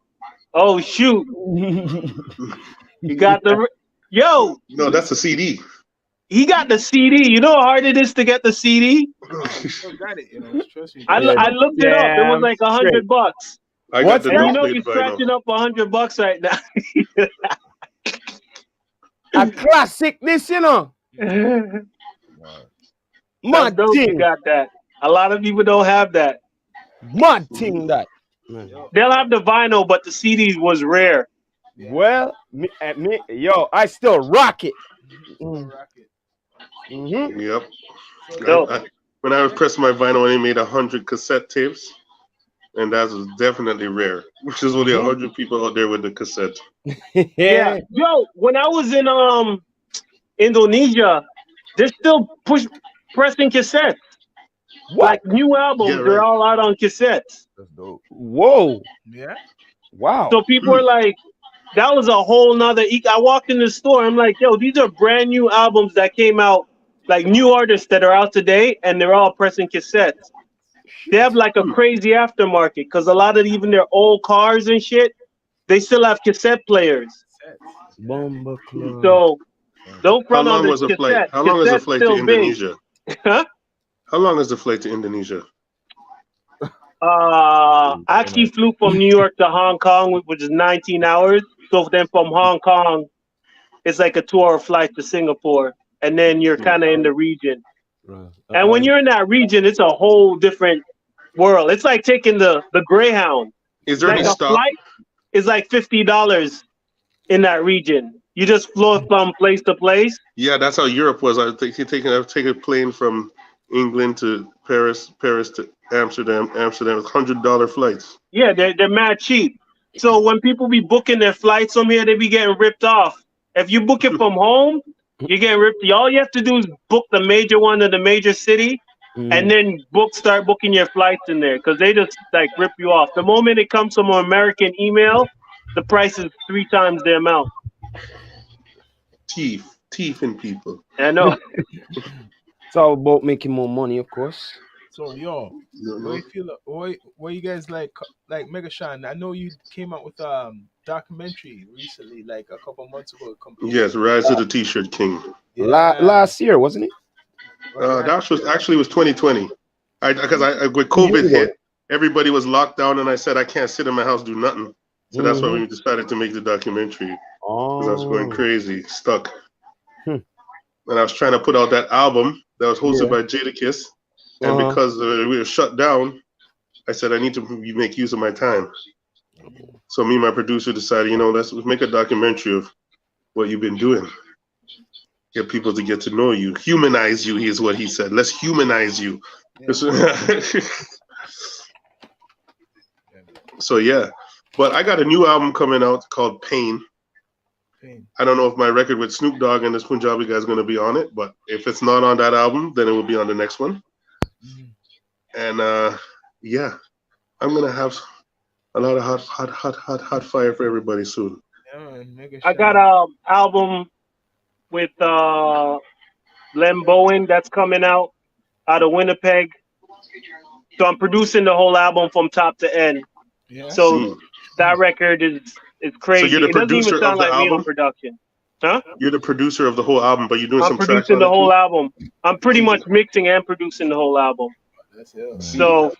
Oh shoot. You got the yo. No, that's a CD. He got the CD. You know how hard it is to get the CD? got it, you know, trust me. I looked it up. It was like $100. I got the And you know dope you're plate vinyl. scratching up $100 right now. A classic, this, you know. Mad Those you thing. got that. A lot of people don't have that. Mad thing that. They'll have the vinyl, but the CD was rare. Well, I still rock it. Yep. Dope. When I was pressing my vinyl, I made 100 cassette tapes, and that was definitely rare. Which is only 100 people out there with the cassette. Yeah. Yo, when I was in Indonesia, they're still pressing cassettes. Like new albums, Yeah, right. they're all out on cassettes. That's dope. Whoa. Yeah. Wow. So people are like, that was a whole nother. I walked in the store. I'm like, yo, these are brand new albums that came out, like new artists that are out today, and they're all pressing cassettes. They have like a crazy aftermarket because a lot of even their old cars and shit, they still have cassette players. So don't How front on long the was the cassette. flight? How long is the Cassette's flight to still big. Indonesia? Huh? How long is the flight to Indonesia? I actually flew from New York to Hong Kong, which is 19 hours. So then from Hong Kong, it's like a 2-hour flight to Singapore, and then you're kind of in the region. And when you're in that region, it's a whole different world. It's like taking the Greyhound. Is there Like any a stop? flight is like $50 in that region. You just float from place to place. Yeah, that's how Europe was. I think I've taken a plane from England to Paris, Paris to Amsterdam, Amsterdam. $100 flights. Yeah, they're mad cheap. So when people be booking their flights from here, they be getting ripped off. If you book it from home, You're getting ripped. All you have to do is book the major one in the major city, and then start booking your flights in there because they just like rip you off. The moment it comes from an American email, the price is 3 times the amount. Teeth in people. I know. It's all about making more money, of course. So yo, what you feel? What you guys like Megashan? I know you came out with documentary recently, like a couple months ago. Yes, Rise of the T-shirt King. Last year, wasn't it? That was 2020. Because with COVID hit, everybody was locked down, and I said I can't sit in my house do nothing. So that's why we decided to make the documentary. Because I was going crazy, stuck. And I was trying to put out that album that was hosted by Jadakiss. And because we were shut down, I said I need to make use of my time. So me and my producer decided, let's make a documentary of what you've been doing. Get people to get to know you. Humanize you, is what he said. Let's humanize you. Yeah. So, yeah. But I got a new album coming out called Pain. I don't know if my record with Snoop Dogg and this Punjabi guy is going to be on it, but if it's not on that album, then it will be on the next one. And yeah, I'm going to have a lot of hot fire for everybody soon. I got an album with Len Bowen that's coming out of Winnipeg. So I'm producing the whole album from top to end. Yeah. So that record is crazy. So you're the producer it doesn't even sound of the like album? me on production. Huh? You're the producer of the whole album, but you're doing some tracks on it. I'm producing the whole album. I'm pretty much mixing and producing the whole album. So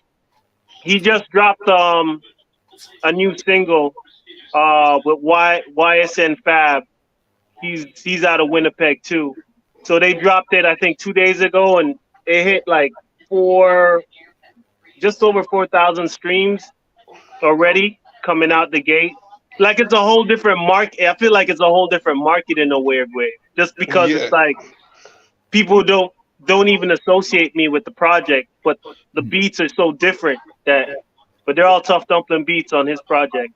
he just dropped a new single with YSN Fab. He's out of Winnipeg too. So they dropped it I think 2 days ago, and it hit like just over 4,000 streams already coming out the gate. Like it's a whole different market. I feel like it's a whole different market in a weird way, just because it's like people don't even associate me with the project, but the beats are so different but they're all Tough Dumpling beats on his project.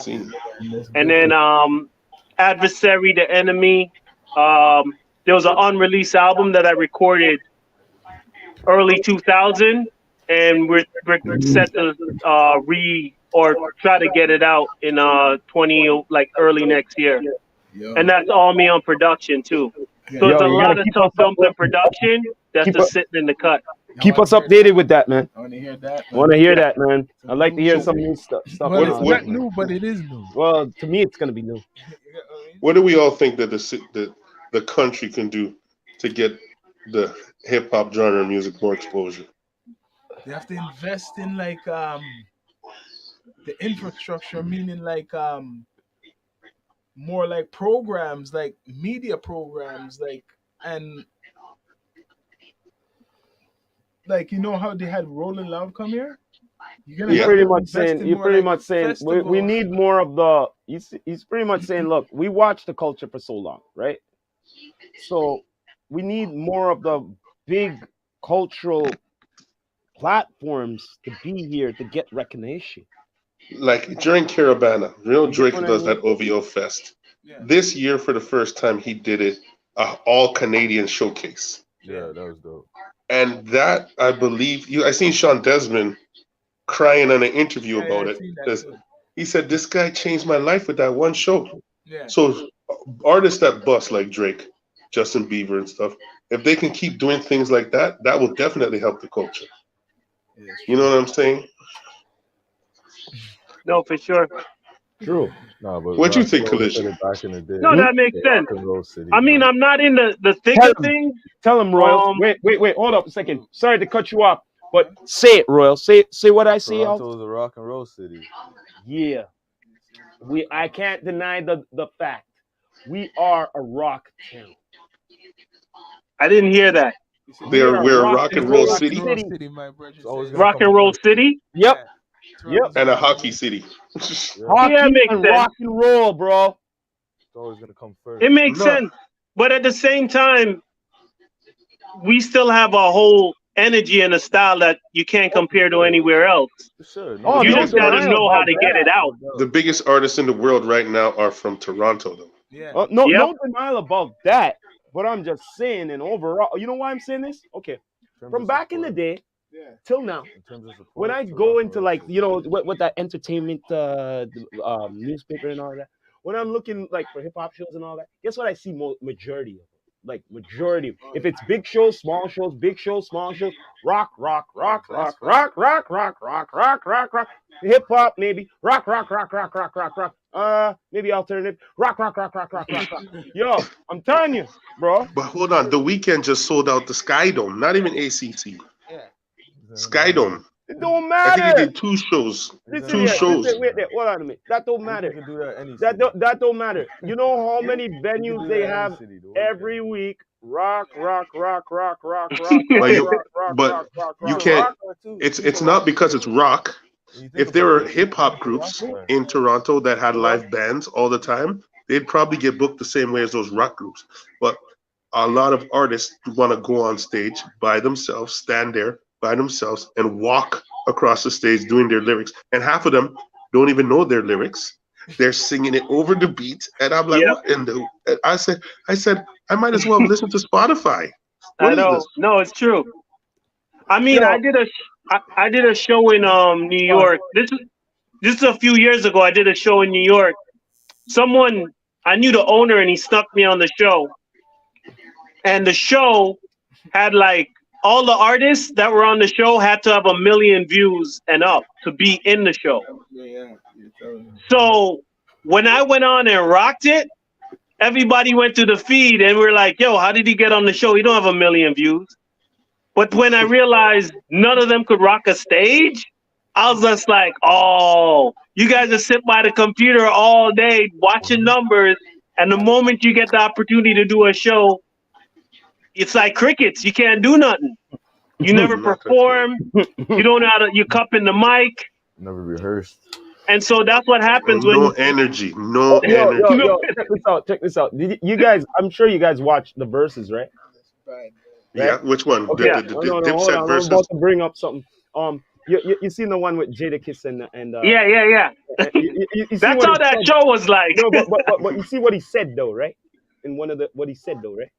And then Adversary, The Enemy. There was an unreleased album that I recorded early 2000, and we're set to try to get it out in early next year. And that's all me on production too. So it's a lot of Tough Dumpling production that's just sitting in the cut. Keep us updated with that, man. I want to hear that. Man. I'd like to hear some new stuff. Well, it's not new, but it is new. Well, to me, it's gonna be new. What do we all think that the country can do to get the hip hop genre music more exposure? They have to invest in like the infrastructure, meaning like more like programs, like media programs, and like how they had Rolling Loud come here. You're pretty much saying we need more of the. He's pretty much saying, look, we watched the culture for so long, right? So we need more of the big cultural platforms to be here to get recognition. Like during Caravana, Drake does that OVO Fest. Yeah. This year, for the first time, he did it all Canadian showcase. Yeah, that was dope. And that, I believe, I seen Sean Desmond crying in an interview about it. He said, this guy changed my life with that one show. Yeah. So artists that bust like Drake, Justin Bieber and stuff, if they can keep doing things like that, that will definitely help the culture. Yeah, you know what I'm saying? No, for sure. True. No, but what do you think, Collision? Back in the day. No, that makes sense. I mean, I'm not in the thick of things. Tell him, Royal. Wait, hold up a second. Sorry to cut you off, but say it, Royal. Say what I say. Toronto's a rock and roll city. Yeah. I can't deny the fact. We are a rock town. I didn't hear that. We're a rock and roll city. Rock and roll city? Yep. Yep. And a hockey city. Hockey and rock and roll, bro. It's always gonna come first. It makes sense. But at the same time, we still have a whole energy and a style that you can't compare to anywhere else. Sure. You just gotta know how to get it out. The biggest artists in the world right now are from Toronto, though. Yeah. No denial about that. But I'm just saying, and overall, you know why I'm saying this? Okay, from back in the day till now, when I go into like what that entertainment newspaper and all that, when I'm looking like for hip hop shows and all that, guess what I see majority of it? Like majority. If it's big shows, small shows, big shows, small shows, rock, rock, rock, rock, rock, rock, rock, rock, rock, rock, rock, hip hop maybe, rock, rock, rock, rock, rock, rock, rock, maybe alternative, rock, rock, rock, rock, rock, rock, rock. Yo, I'm telling you, bro. But hold on, the weekend just sold out the Sky Dome, not even ACC. Sky Dome. It don't I think he matter. did 2 shows. Listen Two here, shows. listen, wait there, hold on a minute. That don't matter. You can do that any That don't matter. You know how many venues they have every week? Rock, rock, rock, rock, rock, rock, But rock, you, rock, rock, but rock, rock, you rock, can't. rock. It's not because it's rock. If there were hip hop groups in Toronto that had live bands all the time, they'd probably get booked the same way as those rock groups. But a lot of artists want to go on stage by themselves, stand there by themselves, and walk across the stage doing their lyrics. And half of them don't even know their lyrics. They're singing it over the beat, and I'm like, Yep. what in the? And I said, I might as well listen to Spotify. What I is know. this? No, it's true. I mean, Yo, I did a show in New York. This is a few years ago. I did a show in New York. Someone I knew the owner, and he snuck me on the show. And the show had like all the artists that were on the show had to have 1 million views and up to be in the show. So when I went on and rocked it, everybody went to the feed and we're like, "Yo, how did he get on the show? He don't have 1 million views." But when I realized none of them could rock a stage, I was just like, "Oh, you guys just sit by the computer all day watching numbers, and the moment you get the opportunity to do a show, it's like crickets. You can't do nothing. You never perform. You don't know how to. You cup in the mic, Never rehearsed. and so that's what happens No when energy. No yo, energy. check this out. Check this out. You guys, I'm sure you guys watch the verses, right? Yeah, which one? Okay. Yeah. The No, hold Dipset on. I'm versus. about to bring up something. You seen the one with Jadakiss and yeah. you see That's what how he that said? show was like. No, but you see what he said though, right? In one of the what he said though, right?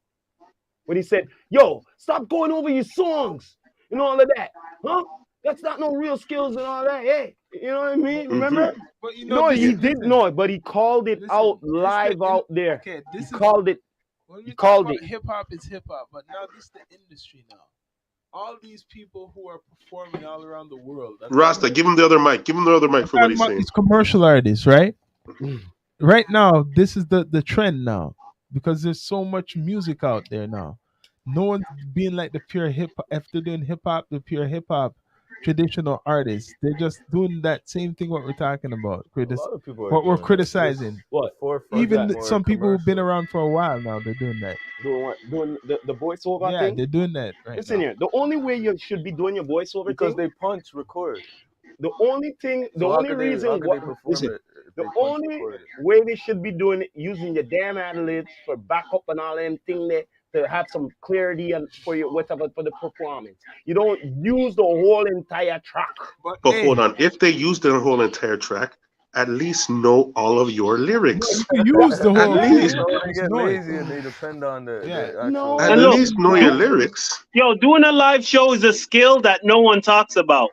When he said, "Yo, stop going over your songs and all of that, huh? That's not no real skills and all that." Hey, you know what I mean? Remember? But you No, this he is- did listen, not, but he called it listen, out this live the- out there. Okay, He this is called it. when he we called talk about it. hip hop is hip hop, but now this is the industry now. All these people who are performing all around the world. Rasta, give him the other mic. Give him the other mic for what he's saying. These commercial artists, right? Right now, this is the trend now because there's so much music out there now. No one's being like the pure hip hop. If they're doing hip hop, the pure hip hop traditional artists, they're just doing that same thing what we're talking about. A lot of people are What we're doing it. criticizing. What? Even more some people who've been commercial. around for a while now, they're doing that. Doing what? Doing the voiceover Yeah, thing? they're doing that right Listen now. here. The only way you should be doing your voiceover Because thing, they punch record. the only thing, the So how only could they, reason, how could they perform listen, it if the they punch only record it? way they should be doing it, using your damn ad-libs for backup and all them thing there to have some clarity and for your whatever for the performance. You don't use the whole entire track. But But hey, hold on. If they used the whole entire track, at least know all of your lyrics. you use the whole At thing. least. So they Just get know it. lazy and they depend on the Yeah. No. actual. At And look, least know your lyrics. yo, doing a live show is a skill that no one talks about.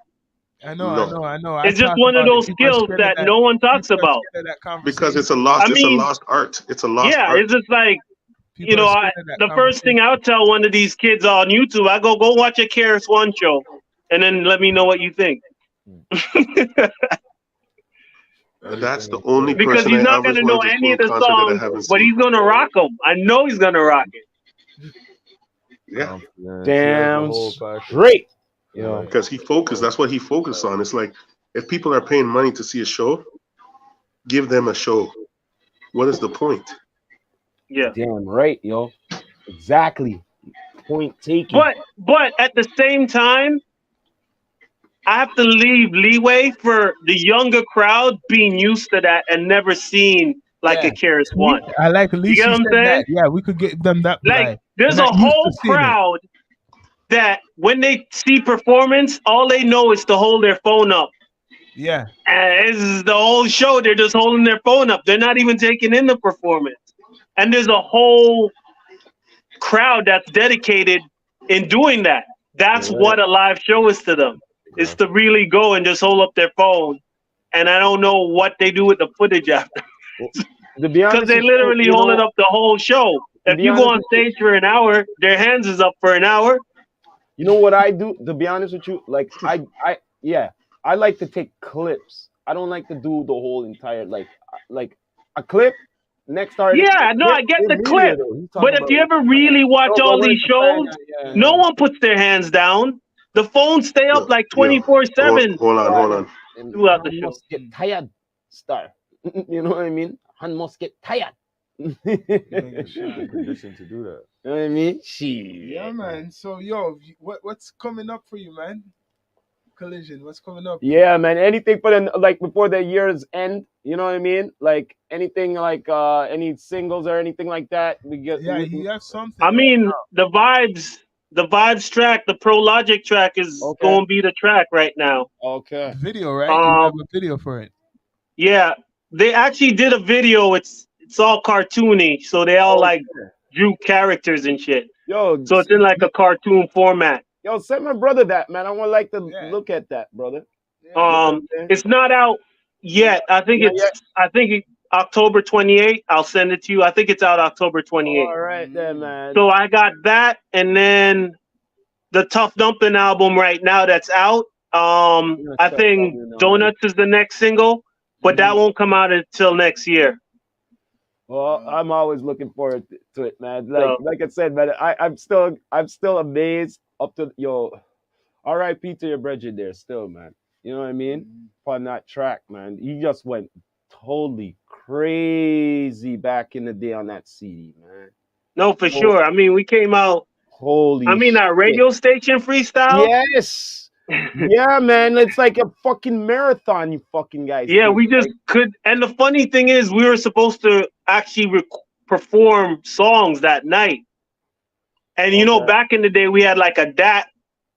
I know. I It's just talk one of about it. those People are skills scared of that no one talks People are about. scared of that conversation. Because it's a I mean, lost art. It's a lost Yeah, art. it's just like, People you know, are scared of that the first thing I'll tell one of these kids on YouTube, I go watch a KRS One show, and then let me know what you think. That's the only Because person he's I not always gonna know wanted to see any in of the concert that I songs, haven't but seen. he's gonna rock them. I know he's gonna rock it. Yeah, Damn straight. You know. because he focused. That's what he focused on. It's like if people are paying money to see a show, give them a show. What is the point? Yeah. Damn right, yo. Exactly. Point taken. But at the same time, I have to leave leeway for the younger crowd being used to that and never seen like a KRS One. I like at least You get what I'm said saying? that. Yeah, we could get them that. Like there's They're a not used to whole seeing it. crowd that when they see performance, all they know is to hold their phone up. Yeah. And this is the whole show. They're just holding their phone up. They're not even taking in the performance. And there's a whole crowd that's dedicated in doing that. That's what a live show is to them. It's to really go and just hold up their phone. And I don't know what they do with the footage after. To be honest, Because they literally hold it up the whole show. If you go on stage for an hour, their hands is up for an hour. You know what I do? To be honest with you, like I like to take clips. I don't like to do the whole entire like a clip. Next artist. Yeah, no, I get the clip. But if you ever really watch all these shows, no one puts their hands down. The phones stay up like 24/7. Hold on. Throughout the show. Must get tired, star. You know what I mean? Han must get tired. Condition to do that. You know what I mean? Yeah, man. So, yo, what's coming up for you, man? Collision, what's coming up? Yeah, man. Anything for the like before the year's end? You know what I mean? Like anything like any singles or anything like that? We get. Yeah, you have something. I mean, the vibes track, the Pro Logic track is going to be the track right now. Okay. Video, right? You have a video for it. Yeah, they actually did a video. It's all cartoony, so they all like drew characters and shit. Yo, so it's in like a cartoon format. Yo, send my brother that, man. I want like to look at that, brother. It's not out yet. I think October 28th. I'll send it to you. I think it's out October 28th. All right then, man. So I got that, and then the Tough Dumping album right now that's out. I think Donuts is the next single, but that won't come out until next year. Well, I'm always looking forward to it, man. Like I said, man, I'm still amazed up to R.I.P. to your brethren there, still, man. You know what I mean? On that track, man, he just went totally crazy back in the day on that CD, man. No, for sure. I mean, we came out. That radio station freestyle. Yes. Yeah, man. It's like a fucking marathon, you fucking guys. Yeah, we just could. And the funny thing is, we were supposed to actually perform songs that night. And you know, back in the day, we had like a DAT.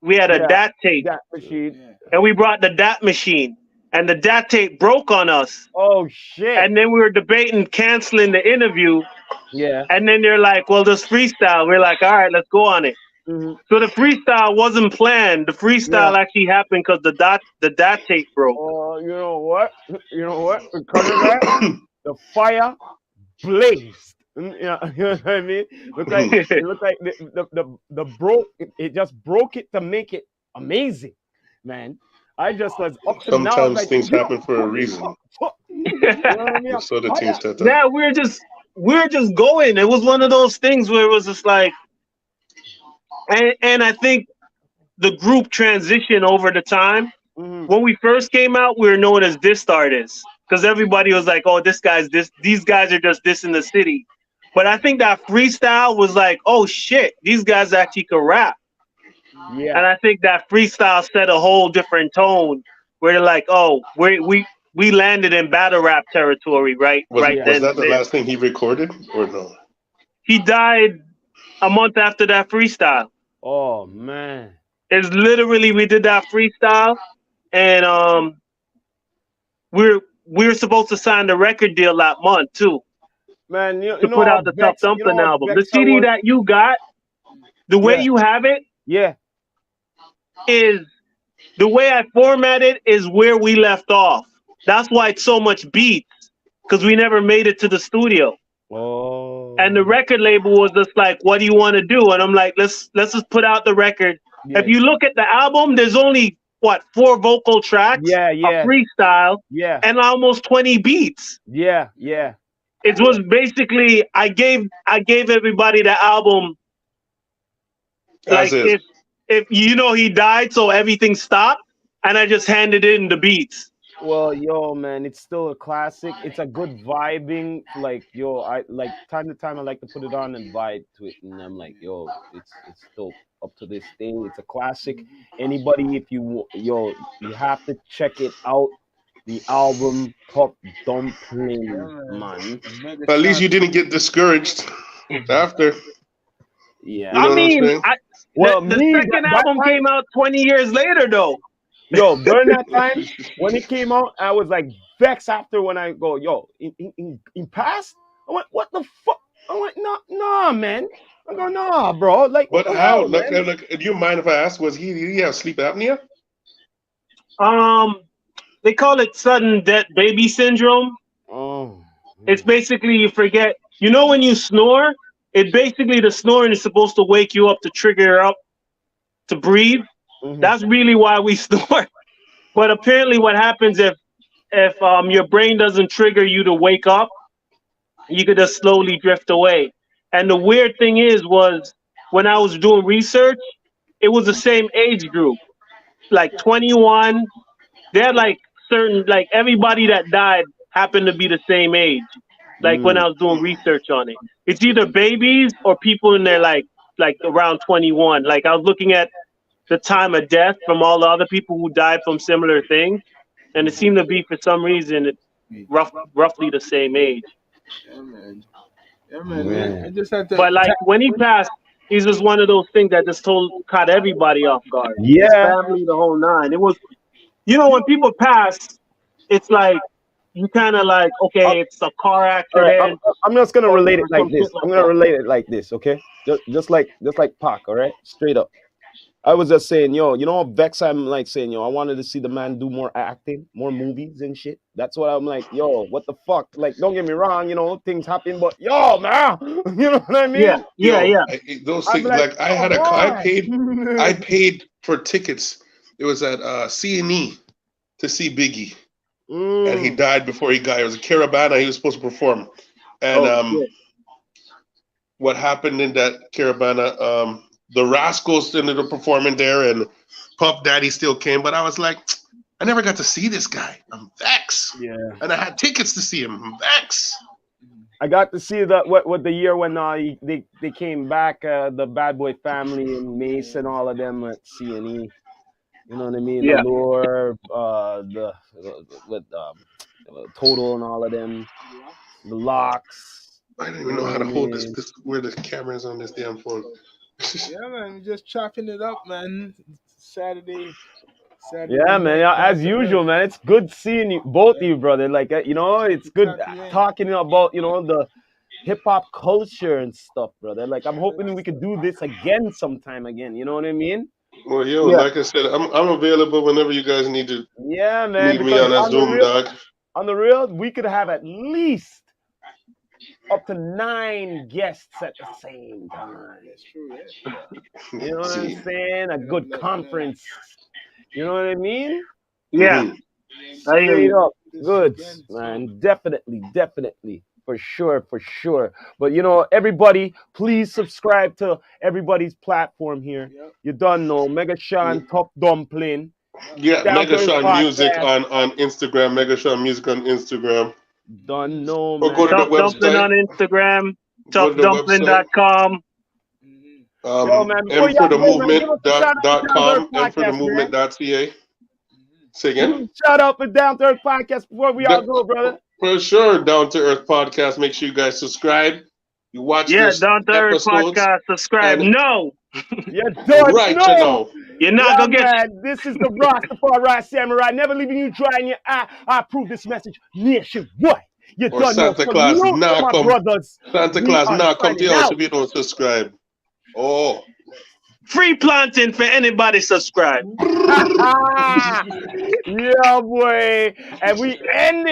We had a DAT tape. DAT machine. And we brought the DAT machine. And the DAT tape broke on us. Oh, shit. And then we were debating canceling the interview. Yeah. And then they're like, well, just freestyle. We're like, all right, let's go on it. Mm-hmm. So the freestyle wasn't planned. The freestyle actually happened because the DAT tape broke. Oh, you know what? Because of that, the fire blazed. You know what I mean? It looked like the broke. It just broke it to make it amazing, man. I just was up to now. Sometimes things happen for a reason. So the team set up. Yeah, we're just going. It was one of those things where it was just like, and I think the group transitioned over the time. Mm-hmm. When we first came out, we were known as dist artists because everybody was like, "Oh, this guy's this. These guys are just this in the city." But I think that freestyle was like, "Oh shit, these guys actually can rap." Yeah. And I think that freestyle set a whole different tone where they're like, "Oh, we landed in battle rap territory, right?" Was that the last thing he recorded or no? He died a month after that freestyle. Oh man. It's literally we did that freestyle, and we were supposed to sign the record deal that month too. Man, to put out the Tough Dumping album. The CD that you got, the way you have it, is the way I formatted is where we left off. That's why it's so much beats, because we never made it to the studio. Oh. And the record label was just like, "What do you want to do?" And I'm like, "Let's just put out the record." Yeah. If you look at the album, there's only 4 vocal tracks, a freestyle, and almost 20 beats. Yeah. It was basically I gave everybody the album like if you know he died, so everything stopped, and I just handed in the beats. Well, yo, man, it's still a classic. It's a good vibing. Like, yo, I like time to time I like to put it on and vibe to it, and I'm like, yo, it's still up to this day. It's a classic. Anybody, if you have to check it out. The album Tough Dumping, man. But at least you didn't get discouraged after. Yeah. You know I mean, the second album came out 20 years later, though. Yo, during that time, when it came out, I was like vexed after when I go, yo, in past? I went, what the fuck? I'm like, no, man. I go, no, bro. Like, what But the how? hell, man? Do you mind if I ask? Did he have sleep apnea? Um, they call it sudden death baby syndrome. Oh, It's basically you forget. You know when you snore, it basically the snoring is supposed to wake you up to trigger up to breathe. mm-hmm. That's really why we snore. But apparently, what happens if your brain doesn't trigger you to wake up, you could just slowly drift away. And the weird thing was when I was doing research, it was the same age group, like 21. They had like certain like everybody that died happened to be the same age. Like when Mm. I was doing research on it, it's either babies or people in their like around 21. Like I was looking at the time of death from all the other people who died from similar things, and it seemed to be for some reason it's roughly the same age. Yeah, man. Yeah, man. I Man. just had to. But like when he passed, he's just one of those things that just caught everybody off guard. His Yeah. family, the whole nine. It was, when people pass, it's like you kind of like, Uh, okay, it's a car all right. I'm, accident I'm just gonna or relate it like some this. shit like I'm gonna that. relate it like this, okay? Just like Pac, all right? Straight up. I was just saying, yo, you know how vex I'm like saying, yo, I wanted to see the man do more acting, more movies and shit. That's what I'm like, yo, what the fuck? Like, don't get me wrong, things happen, but yo, man, you know what I Yeah, mean? yeah, Yo, yeah, those I'm things like, like come I on. paid for tickets. It was at C&E to see Biggie, and he Mm. died before he got. It was a Caravana. He was supposed to perform, and Oh shit. what happened in that Caravana? The Rascals ended up performing there, and Puff Daddy still came. But I was like, I never got to see this guy. I'm vexed, Yeah. and I had tickets to see him. I'm vexed. I got to see that what the year when they came back, the Bad Boy family and Mace and all of them at C&E. You know what I mean? Yeah, Allure, the with Total and all of them, the Locks. I don't You even know know how what I to hold this. mean? Where the camera is on this damn phone. Yeah, man. Just chopping it up, man. Saturday Yeah, man. night, Yeah, down as to earth. usual, man. It's good seeing you, both of Yeah, you, brother. Like, it's good good talking, man. talking about the hip hop culture and stuff, brother. Like, I'm hoping we could do this again sometime again. You know what I mean? Well, yo, yeah, like I said, I'm available whenever you guys Yeah, man. need me Because on a Zoom, dog. on the real, we could have at least up to 9 guests at the same time. That's true. Yeah. You know what I'm See. saying? A good Let conference. You know what I mean? yeah. Mm-hmm. I hear Straight you. up. this Goods, again. man. Definitely. For sure, for sure. But everybody, please subscribe to everybody's platform here. Yep. You don't know. Mega Sean, Top Dumpling, Yep. Yeah, Down to Earth Megashawn Music Podcast. on Instagram. Megashawn Music on Instagram. Don't know, Or go to the Tough man. Dumpling website. on Instagram, Go to the website. toughdumpling.com. Yo, man, before M for y'all the go, man, give movement us a dot, shout out to dot Down to Earth com. M for the Podcast, movement man. dot ca. Say Give again. us a shout out for Down to Earth Podcast before we all go, brother. For sure, Down to Earth Podcast. Make sure you guys subscribe. You watch Yeah, this Down to Earth episodes, podcast. Subscribe. and No, You don't right, you know. know. you're not Yeah, gonna get. man, this is the Rastafari Samurai, never leaving you dry in your eye. I approve this message nationwide. You Or don't know. Santa Claus Salute to now my come. brothers. Santa We Claus are now come to signing your house out. if you don't subscribe. Oh. Free planting for anybody subscribe. Yeah, boy. And we end